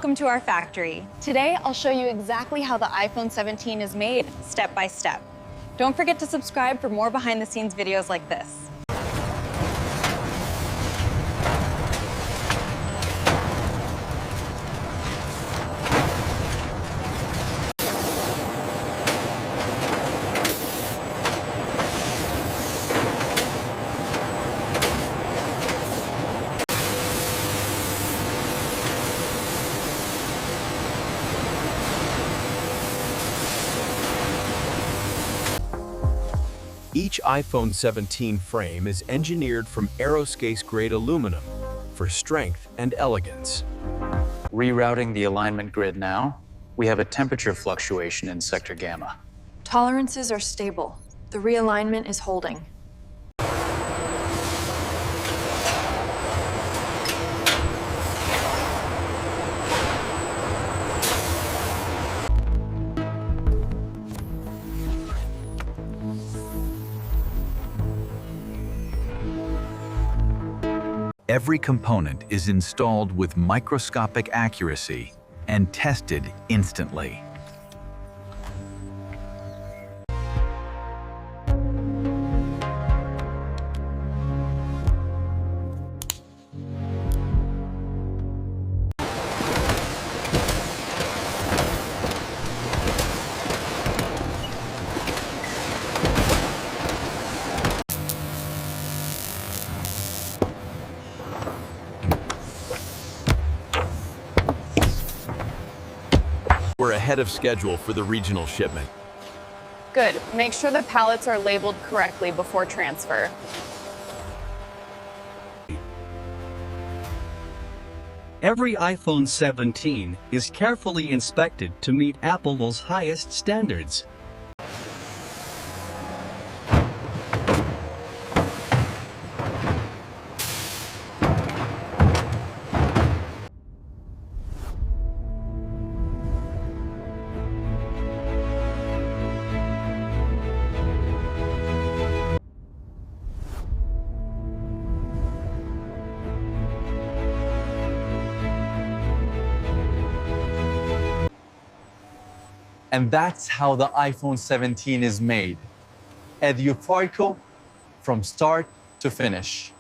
Welcome to our factory. Today, I'll show you exactly how the iPhone 17 is made, step by step. Don't forget to subscribe for more behind-the-scenes videos like this. Each iPhone 17 frame is engineered from aerospace-grade aluminum for strength and elegance. Rerouting the alignment grid now, we have a temperature fluctuation in sector gamma. Tolerances are stable. The realignment is holding. Every component is installed with microscopic accuracy and tested instantly. We're ahead of schedule for the regional shipment. Good. Make sure the pallets are labeled correctly before transfer. Every iPhone 17 is carefully inspected to meet Apple's highest standards. And that's how the iPhone 17 is made. Eduardo from start to finish.